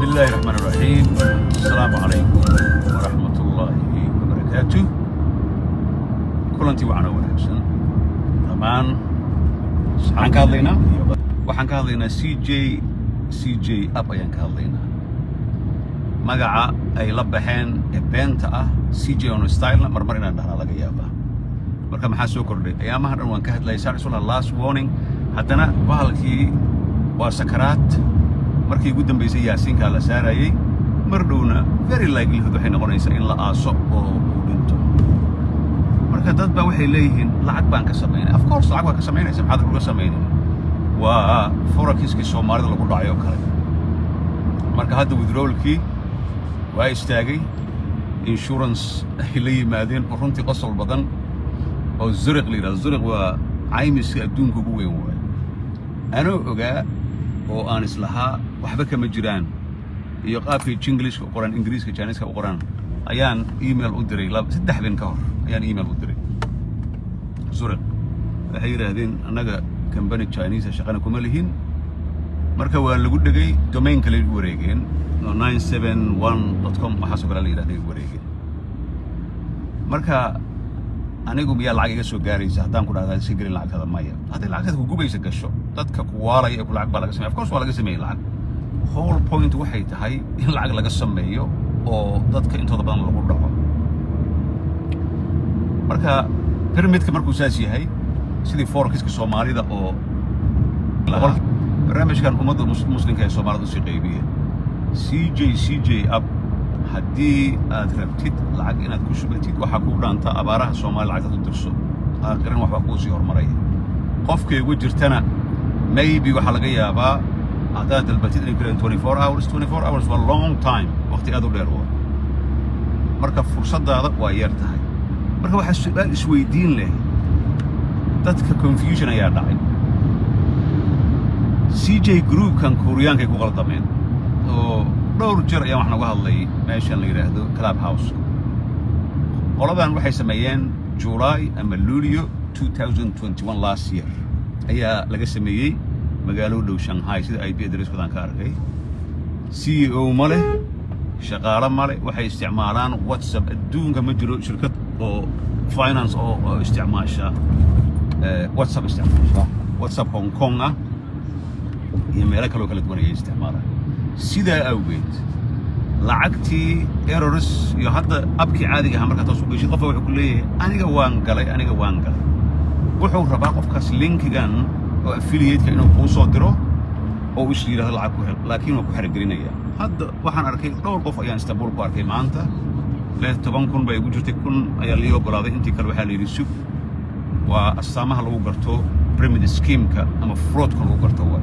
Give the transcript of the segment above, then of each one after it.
بسم الله الرحمن الرحيم. السلام عليكم ورحمة الله وبركاته. كلنتي وعنا ونحسن طبعا waxaan ka hadlaynaa CJ Up ayaan ka hadlaynaa magaca ay la baxeen ee beenta ah CJ on style marmar inaan dhahnaa laga yaabaa marka maxaa soo kordhay ayaamahan dhan waan ka hadlayay saacisuna last warning haddana bahalkii waa sakaraat markii ugu dambeysay yaasiinkaa la saarayay mar dhowna very likelihood waxay noqonaysaa in la aaso oo uu dhinto marka dad baa waxay leeyihiin lacag baan ka samaynay of course lacag baa ka samaynaysa maxaad uga samaynay waa forexiskii soomaalida lagu dhacay oo kale marka hadda withdrawalkii waa istaagay insurance ay la yimaadeen oo runtii qosol badan oo zuriq la yidhahdo zuriq waa caymiska adduunka ugu weyn waay anoo ogaa oo aan islahaa waxba kama jiraan iyo qaabkii jinglishka u qoran ingiriiska jaaniska u qoran ayaan email u diray 3 habeen ka hor ayaan email u diray zuriq waxay yidhaahdeen annaga company Chinese shaqana kuma lihin marka waa lagu dhigay domain kale u wareegeen 971.com waxa soo kala yiraahday wareegeen marka anigu miyaa lacag iga soo gaaraysa haddaan ku dhahdaa si gelin lacagtada maya haddii lacagtada ku gubaysa gasho dadka ku waalaya ku lacag baa laga sameeyaa of course waa laga sameeyay lacag whole point waxay tahay in lacag laga sameeyo oo dadka intooda badan lagu dhaco marka pyramidka markuu saas yahay sidii forexiska Soomaalida oo barnaamijkan ummadda muslimka ee Soomaalida u sii qaybiyay CJ Up haddii aad rabtid lacag inaad ku shubatid waxaa ku dhaanta abaaraha Soomaaliya lacagta u dirso aakhirina waxba kuu sii hormaraya qofkay ugu jirtana maybe waxa laga yaabaa haddaad dalbatid inay galeen 24 hours waa long time waqti aad u dheer waa marka fursadaada waa yar tahay marka waxaa su'aal isweydiin leh dadka confusion ayaa dhacay CJ Group kan Koreaanka ku qaldameen oo dhowr jeer ayaan wax naga hadlay meeshan la yiraahdo Clubhouse qoladan waxay sameeyeen July ama Luulyo 2021 last year ayaa laga sameeyay magaalada dhow Shanghai sida IP address badan ka arkay CEO male shaqaale male waxay isticmaalaan WhatsApp adduunka ma jiro shirkad oo finance oo isticmaasha WhatsApp isticmaasha WhatsApp Hong Kong iyo meelo kale oo kala duwan ay isticmaalaan sidaa awgeed lacagtii errors iyo hadda abkii caadiga ah marka taas u gashay qof wuxuu ku leeyahay aniga waan galay wuxuu rabaa qofkaas linkigan oo affiliate-ka inuu kuu soo diro oo uu yiraahdo lacag ku hel laakiin waa ku xirigelinaya hadda waxaan arkay dhowr qof ayaan Istanbul ku arkay maanta 10,000 bay ugu jirtay 1,000 ayaa la ogolaaday intii kale waxaa la yiri sug waa astaamaha lagu garto pyramid scheme-ka ama fraud-ka lagu garto waa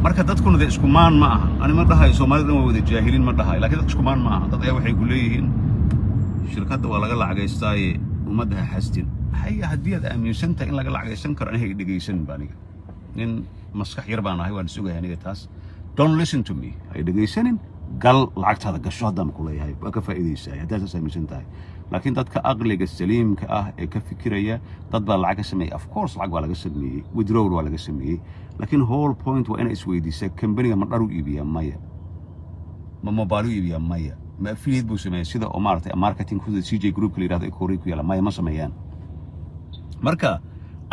marka dadkuna isku maan ma aha ani ma dhahay Soomaalida waa wada jaahiliin ma dhahay laakiin dadku isku maan ma aha dad ayaa waxay ku leeyihiin shirkadda waa laga lacagaystay ummadda xastin haddii aad aaminsan tahay in laga lacagaysan karo aniga dhageysan baaniga nin maskax yar baan ahay waan sugahay aniga taas don't listen to me ay dhageysanin gal lacagtaada gasho haddaan ku leeyahay waa ka faa'iideysaa haddaad aaminsan tahay laakiin dadka aqliga saliimka ah ee ka fikiraya dad baa lacag ka sameeyay of course lacag waa laga sameeyay withdrawal waa laga sameeyay laakiin whole point waa in isweydiisaa company-ga ma dharu iibiya maya ma mobile iibiya maya ma affiliate buu sameeyay sida oo maartay marketing ku CJ Group la yiraahdo ee Korea ku yaala maya ma sameeyaan marka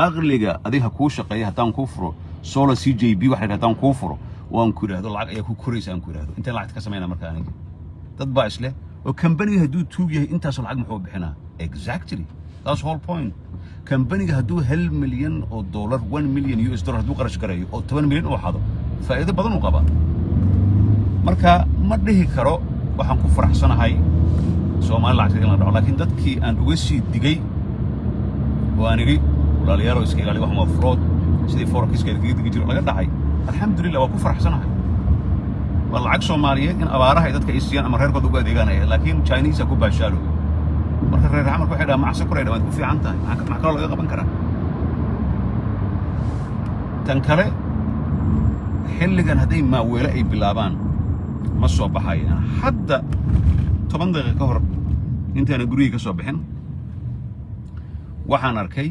aqliga adiga ku shaqeeya haddaan ku furo solo CJB waxa haddaan ku furo waan ku yiraahdo lacag ayaa ku koraysa aan ku yiraahdo inta lacag ka sameeyna marka aniga dad baa isle oo company hadduu tuug yahay intaas lacag muxuu bixinaa exactly that's whole point company-ga hadduu $1 million $1 million hadduu qarash gareeyo oo 10 milyan oo xado faa'iido badan u qaba marka ma dhihi karo waxaan ku faraxsanahay Soomaali lacag in la dhaco laakiin dadkii aan uga sii digay waan iri walaalayaal iska ilaali wax ma fraud sidii forexiska digi jiro laga dhacay alxamdulillah waa ku faraxsanahay waa lacag Soomaaliyeed in abaaraha dadka ay siiyaan ama reerkooda uga adeeganaya laakiin Chinese ku baashaalo marka reer xamarku waxay dhamaan macsan ku reeydaan ku fiican tahay maxaa kale laga qaban karaa tan kale xilligan haday maaweelo ay bilaabaan ma soo baxayaan hadda 10 daqiiqo ka hor intaana guriga ka soo bixin waxaan arkay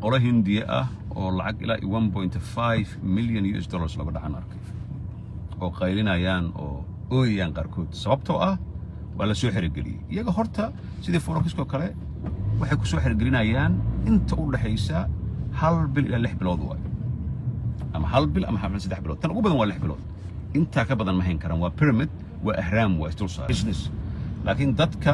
qolo Hindiya ah oo lacag ilaa $1.5 million laga dhacan arkay oo qaylinayaan oo ooyayaan qaarkood sababtoo ah waa la soo xirigeliyey iyaga horta sidii forexiskoo kale waxay ku soo xirigelinayaan inta u dhaxaysa 1 bil ilaa 6 bilood waay ama 1 bil ama 3 bilood tan ugu badan waa 6 bilood inta ka badan ma hayn karaan waa pyramid waa ahraam waa isdulsaar business laakiin dadka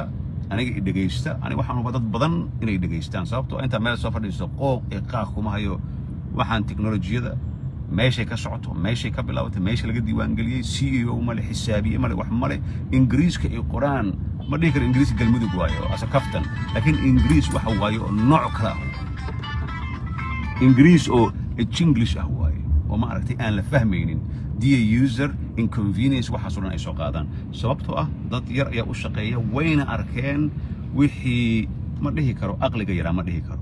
aniga i dhagaysta aniga waxaan uba dad badan inay dhagaystaan sababtoo inta meel soo fadhiisto qooq ee qaaq kuma hayo waxaan teknolojiyada meeshay ka socoto meeshay ka bilaabatay meesha laga diiwaan geliyay CEO male xisaabiye male wax male ingiriiska ay qoraan ma dhihi karo ingiriis galmudug waayo asa kaftan laakiin ingiriis waxa waayo oo nooc kala ingiriis oo English ah waayo oo ma aragtay aan la fahmaynin dear user inconvenience waxaas oo dhan ay soo qaadaan sababtoo ah dad yar ayaa u shaqeeya wayna arkeen wixii ma dhihi karo aqliga yaraa ma dhihi karo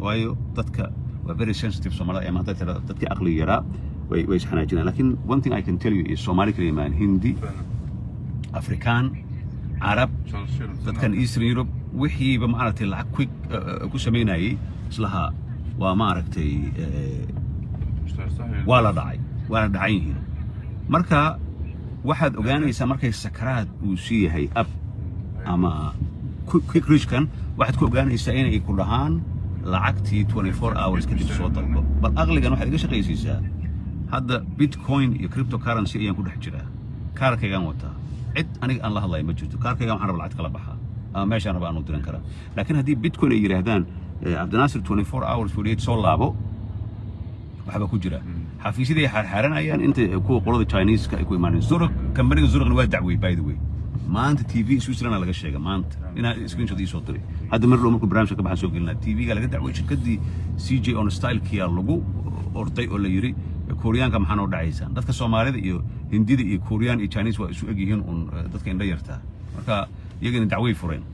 waayo dadka waa very sensitive Soomaalida ay maanta dadka aqliga yaraa way isxanaajinaan laakiin one thing I can tell you is Somali kaliya Hindi Afrikaan Arab dadkan Eastern Europe wixiiba ma aragtay lacag quick ku sameynayay islaha waa ma aragtay waa la dhacay marka waxaad ogaanaysaa markay sakaraad uu sii yahay ab ama quick richkan waxaad ku ogaanaysaa inay ku dhahaan lacagtii 24 hours kadib soo dalbo bal aqligan waxaad iga shaqaysiisaa hadda bitcoin iyo cryptocurrency ayaan ku dhex jiraa kaarkaygaan wataa cid aniga aan la hadlayo ma jirto kaarkaygaan waxaan rabaa lacag kala baxaa ama meeshaan rabaa aan u diran karaa laakiin haddii bitcoin ay yidhaahdaan Cabdinaasir 24 hours 48 soo laabo waxba ku jira xafiisyada ay xarxaranayaan inta kuwa qolada Chinese-ka ay ku imaaneen Zurich company Zurich waa dacway by the way maanta TV Switzerland laga sheegay maanta ina screenshot soo diray hadda mar loo markuu barnaamijka ka baxan soo gelinaa TV-ga laga dacway shirkadii CJ on style kiya lagu orday oo la yiri Koreanka maxaa noo dhacaysaan dadka Soomaalida iyo Hindida iyo Korean iyo Chinese waa isu egyihiin dadka indha yarta marka iyagana dacway fureen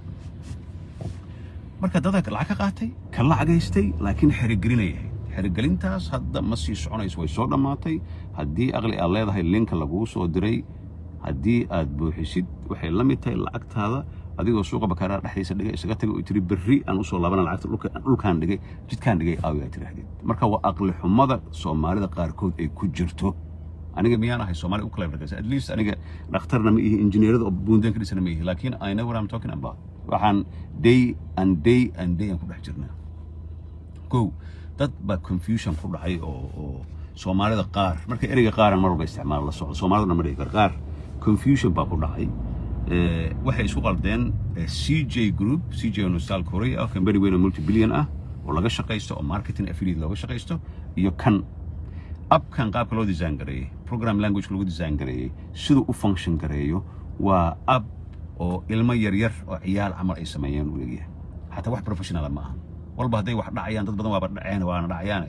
marka dadka lacag ka qaatay ka lacagaystay laakiin xirigelinayay xirigelintaas hadda ma sii soconayso way soo dhamaatay haddii aqli aad leedahay linka lagu soo diray haddii aad buuxisid waxay la mid tahay lacagtaada adigoo suuqa bakaaraha dhexdiisa dhigay isaga tagay oo tiri berri aan u soo laabana lacagta dhulkaan dhigay jidkaan dhigay aawiyaa tirahdid marka waa aqli xumada Soomaalida qaarkood ay ku jirto aniga miyaan ahay Soomaali u kala farqaysan at least aniga dhakhtarna ma ihi injineerada oo buundeen ka dhisana ma ihi laakiin I know what I'm talking about waxaan day and day aan ku dhex jirnaa go dad baa confusion ku dhacay oo Soomaalida qaar marka ereyga qaaran mar walba isticmaal la socdo Soomaalida ma dhihi karo qaar confusion baa ku dhacay waxay isku qaldeen CJ Group CJ on South Korea company weyn oo multi-billion ah oo laga shaqeysto oo marketing affiliate laga shaqeysto iyo kan abkan qaabka loo design gareeyay program language lagu design gareeyay sidoo u function gareeyo waa ab oo ilmo yar oo ciyaal camal ay sameeyeen u leeyahay hatta wax professional ma aha walba haday wax dhacayaan dad badan waaba dhaceen waana dhacayaan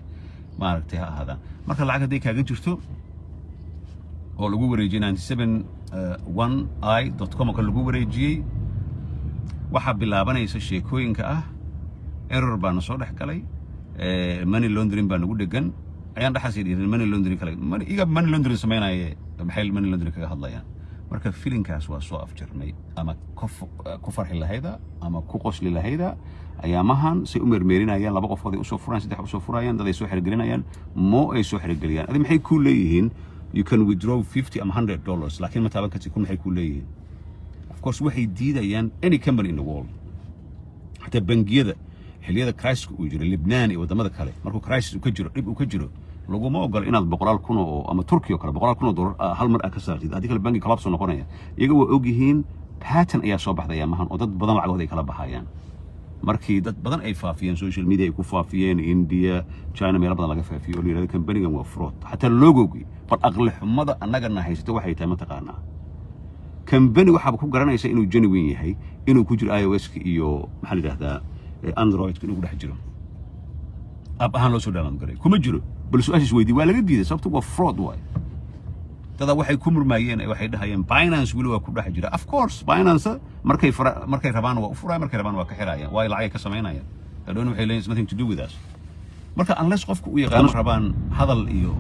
ma aragtay ha ahaadaan marka lacag haday kaaga jirto oo lagu wareejiyay 971i.com oo lagu wareejiyay waxa bilaabanaysa sheekooyinka ah error baan soo dhex galay money laundering baan ugu dhagan ayaan dhaxas yidhi money laundering kale money laundering sameynaaye maxay money laundering kaga hadlayaan marka feelingkaas waa soo afjarnay ama ku farxi lahayda ama ku qosli lahayda ayaamahan say u meermeerinayaan laba qof oo soo furaan saddex soo furayaan dad ay soo xirigelinayaan ay soo xirigeliyaan adi maxay ku leeyihiin you can withdraw $50 and $100 laakiin ma taaban kartid ku maxay ku leeyihiin of course waxay diidayaan any company in the world hatta bangiyada xilliyada crisis uu jiro Lebanon iyo wadamada kale markuu crisis uu ka jiro dib uu ka jiro laguma ogol inaad $100,000 oo ama Turkiga kale $100,000 hal mar ka saartid hadii kale bangi collapse noqonaya iyaga waa og yihiin pattern ayaa soo baxday amahan oo dad badan lacagooda ay kala baxayaan markii dad badan ay faafiyeen social media ay ku faafiyeen India China meel badan laga faafiyo oo yiraahdo company-gan waa fraud hatta logogi bal aqli xumada annagana haysto waxay tahay ma taqaanaa company waxa ku garanaysa inuu genuine yahay inuu ku jiro iOS iyo maxaa la yiraahdaa Android inuu dhex jiro ab ahaan loo soo download garay kuma jiro bal su'aashiis weydii waa laga diiday sababtoo waa fraud waay dada waxay ku murmaayeen waxay dhahayeen Binance wili waa ku dhex jira of course Binance markay rabaan waa u furay markay rabaan waa ka xiraayaan way lacag ka sameynayaan dadweyne waxay leeyihiin nothing to do with us marka unless qofku uu yaqaan rabaan hadal iyo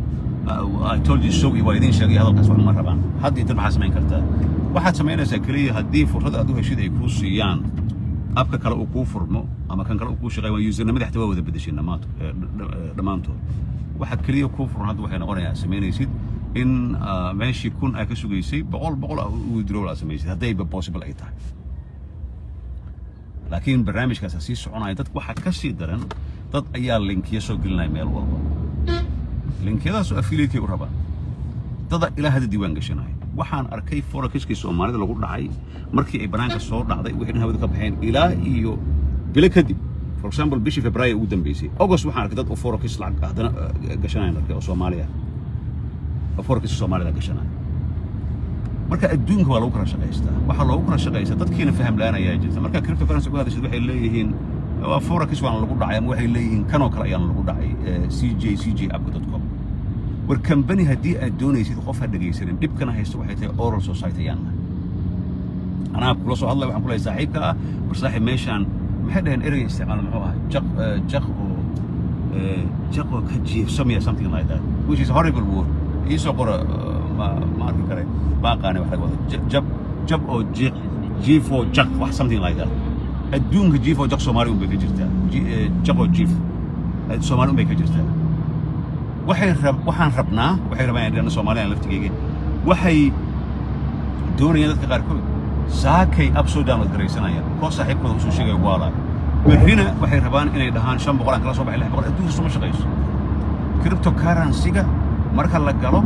I told you so waa idin sheegay hadalkaas wax ma rabaan hadda inta maxaa sameyn kartaa waxaad sameynaysaa kaliya haddii fursad aad u heshid ay ku siiyaan abka kale uu ku furmo ama kan kale uu ku shaqeeyo username xataa waa wada bedeshay dhamaantood waxa kaliya ku furan hadda waxay noqonayaa sameynaysid in meeshii kun ay ka sugaysay boqol withdraw la samaysay haddayba possible ay tahay laakiin barnaamijkaas sii soconaya dad waxa ka sii daran dad ayaa linkiyo soo gelinaya meel walba linkiyadaas oo affiliate u rabaan dad ilaa hadda diiwaan gashanaya waxaan arkay forexiskii Soomaalida lagu dhacay markii ay banaanka soo dhacday wixii hawada ka baxeen ilaa iyo bilo kadib for example bishii Febraayo ugu dambeysay August waxaan arkay dad oo forex lacag hadana gashanayaan oo Soomaaliya forex Soomaalida gashanaya marka adduunka waa lagu kala shaqeystaa waxa lagu kala shaqeystaa dadkiina faham la'aanaya jirta marka cryptocurrency ku hadashay waxay leeyihiin waa forex waan lagu dhacay ama waxay leeyihiin kanoo kale ayaan lagu dhacay cj.app.com war company haddii aad doonaysid qof ha dhagaysanin dhibkana haysto waxay tahay oral society yaana anaa kula soo hadlay waxaan ku leeyahay saaxiibka ah war saaxiib meeshaan maxay dhaheen erey isticmaal muxuu ahaa jaq oo ka jiifsamaya something like that which is a horrible word iisoo qora ma arki kare baaqaane wax laga wada jab oo jiif oo jaq wax something like that adduunka jiif oo jaq Soomaali un bay ka jirtaa jaq oo jiif Soomaali un bay ka jirtaa waxaan rabnaa waxay rabaan inaan Soomaaliya laftigeega waxay doonayaan dadka qaarkood saakay upside down garaysanaya ko saaxiibkooda uu soo sheegay waala berrina waxay rabaan inay dhahaan 500 aan kala soo baxay 600 adduunka soo shaqeyso cryptocurrency-ga marka la galo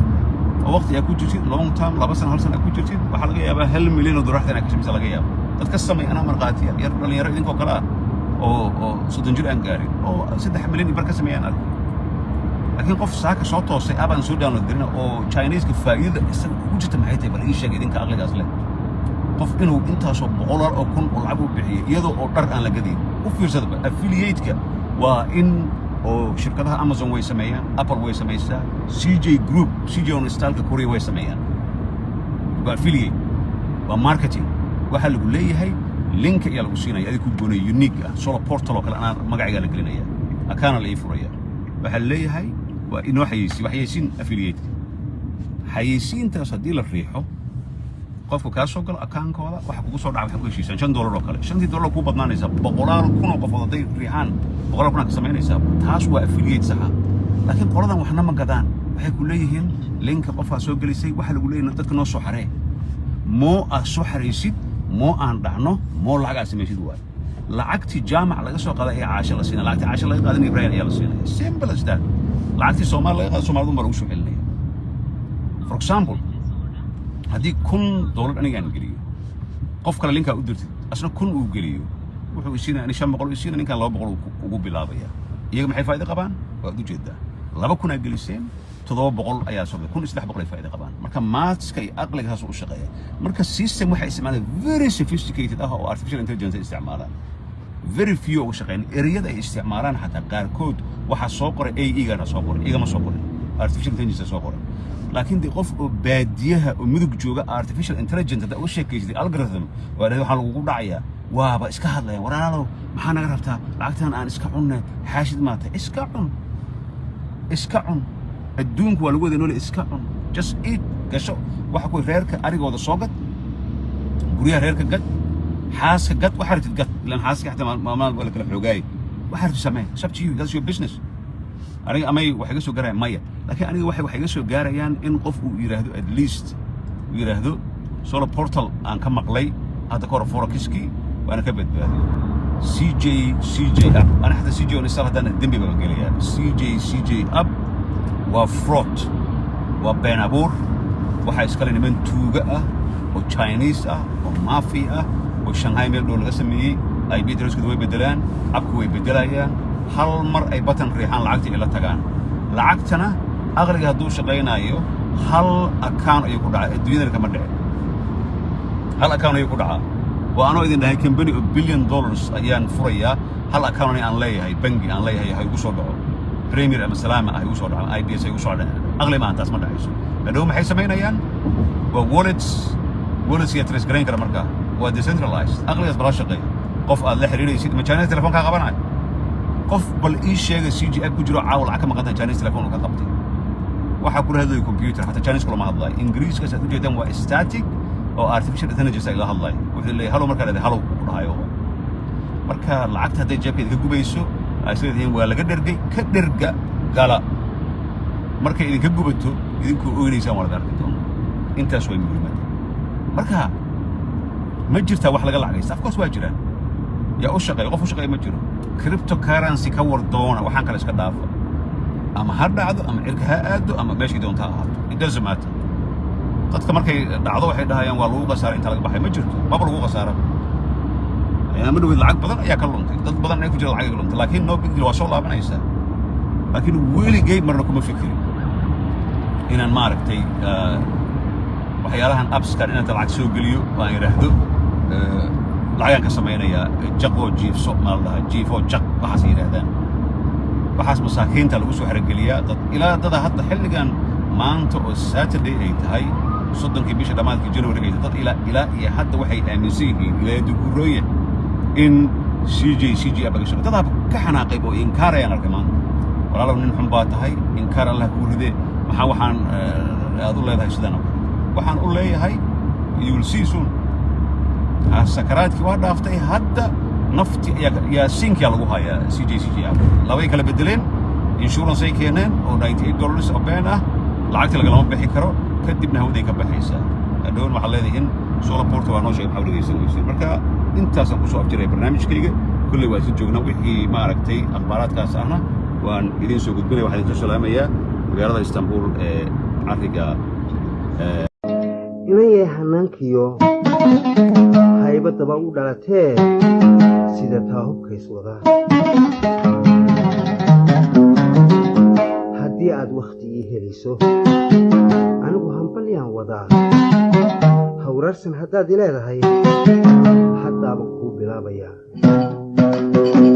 oo waqti ay ku jirtid long term 2 sano 1 sano ku jirtid waxa laga yaabaa $1 milyan oo dollar ka shaqeysa laga yaabo dadka sameey ana marqaatiya yar dhalinyaro idinkoo kala oo 30 jir aan gaarin oo 3 milyan bar ka sameeyaan laakiin qof saaka soo toosay abaan soo download garina oo Chinese-ka faa'iido isaga ugu jirta maxay tahay bal ii sheeg idinka aqligaas leh qof inuu intaasoo boqolaal oo kun oo lacag u bixiyay iyadoo oo dhar aan la gadin u fiirsadaba affiliate-ka waa in oo shirkadaha Amazon way sameeyaan Apple way sameeysaa CJ Group CJ on style-ka Korea way sameeyaan waa affiliate waa marketing waxa lagu leeyahay link ayaa lagu siinaya adiga ku goonay unique ah solo portal oo kale aan magaciga la gelinaya akaana la ii furaya waxa leeyahay waa inoo xayeysiin affiliate xayeysiintaas haddii la riixo qofku ka soo gal akaankooda waxa kugu soo dhacay waxa ku heshiisan $5 oo kale $5 ku badnaanaysa boqolaal kun oo qof oo haday riixaan boqolaal kun ka sameynaysa taas waa affiliate sax laakiin qoladan waxna ma gadaan waxay ku leeyihiin linka qofka soo galisay waxa lagu leeyahay dadka noo soo xaree moo ah soo xareysid moo aan dhacno moo lacag sameeysid waa lacagti jaamac laga soo qaday ee caasha la siinay lacagti caasha laga qaaday Ibrahim ayaa la siinay simple as that lacagti Soomaali laga qaaday Soomaalidu mar ugu soo celinay for example haddii $1,000 aniga aan geliyo qof kale linka u dirtid asna 1,000 uu geliyo wuxuu isiinaa in 500 isiina ninkan 200 ugu bilaabaya iyaga maxay faa'iido qabaan waa u jeedaa 2,000 aad geliseen 700 ayaa soo 1,300 ay faa'iido qabaan marka maatska iyo aqligaas u shaqeeya marka system waxa isticmaalaa very sophisticated ah oo artificial intelligence isticmaalaan very few oo shaqeyn ereyada ay isticmaalaan xataa qaarkood waxa soo qoray AI-gana soo qoray igama soo qoray artificial intelligence soo qoray laakiin de qof oo baadiyaha oo mudug jooga artificial intelligence da u sheekeysay algorithm waxa lagu dhacayaa waaba iska hadlaya waraalo maxaa naga rabtaa lacagtan aan iska cunne xaashid maata iska cun adduunku waa lagu wada nool iska cun just eat gasho waxa ku reerka arigooda soo gad guriyaha reerka gad xaaska gad waxa rabtid gad ilaan xaaska xataa maamaal wala kala xoogay waxa rabtid samee up to you that's your business aniga amay waxa iga soo gaarayaan maya laakiin aniga waxa iga soo gaarayaan in qof uu yiraahdo at least uu yiraahdo solo portal aan ka maqlay hadda ka hor forexiski waana ka badbaadiyo CJ app ana hada CJ on install hadana dambi baa galaya CJ app waa fraud waa been abuur waxa iska le niman tuuga ah oo Chinese ah oo mafia ah oo Shanghai meel dhow laga sameeyay IP address-kooda way bedelaan abku way bedelayaan hal mar ay batan riixaan lacagta ila tagaan lacagtana aqliga hadduu shaqeynayo hal account ayuu ku dhacay adduunyada kama dhicin hal account ayuu ku dhacaa waa anoo idin dhahay company of $1 billion ayaan furayaa hal account aan leeyahay bangi aan leeyahay hay ugu soo dhaco Premier ama Salaama ay ugu soo dhaco IBS ay ugu soo dhaco aqli ma antaas ma dhacayso hadhow maxay sameynayaan waa wallets iyo trace gareyn kara markaa waa decentralized aqligaas bala shaqeeya qof aad la xiriiraysid ma Chinese telefoon ka qabanayo qof bal ii sheegay CJ app ku jiro caawl lacag ka maqan Chinese telefoon ka qabtay waxa ku hadlay computer hatta Chinese kula ma hadlay Ingiriiska saad u jeedaan waa static oo artificial intelligence ay la hadlay wuxuu leeyahay halo marka leedahay halo ku dhahayo marka lacagta haday jeebkeeda ka gubayso ay sideen waa laga dhergay ka dherga gala markay idinka gubato idinku ogeynaysaa wada arki doona intaas way muhiimad marka ma jirtaa wax laga lacagaysta afkoos waa jiraan yaa u shaqeeya qof u shaqeeya ma jiro cryptocurrency ka war doona waxaan kale iska dhaafa ama ha dhacdo ama cirka ha aado ama meeshii doonta ha ahaato it doesn't matter dadka markay dhacdo waxay dhahayaan waa lagu qasaaray inta laga baxay ma jirto maba lagu qasaara ma dhaweyd lacag badan ayaa ka luntay dad badan ay ku jira lacag luntay laakiin no big deal waa soo laabanaysaa laakiin weligay marna kuma fikirin inaan maaragtay waxyaalahan appskan inaan lacag soo geliyo waan yiraahdo lacagaan ka samaynayaa jaqoo jiifso ma la dhahaa jiifo jaq waxaas yiraahdaan waxaas masaakiinta lagu soo xargeliyaa dad ilaa dad hadda xilligan maanta oo Saturday ay tahay 30 bisha dhamaadkii January ay dad ilaa iyo hadda waxay aaminsan yihiin ilaa duurooye in CJ abagasho dad ka xanaaqay oo inkaarayaan arka maanta walaalow nin xun baa tahay inkaar Allah ku ridee waxaan aad u leedahay sidaan waxaan u leeyahay you will see soon sakaraadkii waa dhaaftay hadda nafti ayaa sinkiya lagu hayaa CJ labay kala bedeleen insurance ay keeneen oo $98 oo been ah lacagta lagama bixi karo kadibna hawday ka baxaysaa adoon waxa leedahay solar port waa noo sheegay xawligaysan marka intaas aan ku soo afjiray barnaamijkayga kulli waa si joogna wixii ma aragtay akhbaaraadkaas ahna waan idin soo gudbinay waxaan idin salaamayaa magaalada Istanbul ee Afrika inay hanankiyo haybadaba u dhalatee sida taahubkays wada haddii aad waqti ii heliso anigu hambalyaan wadaa hawraarsan haddaad ileedahay haddaaba kuu bilaabayaa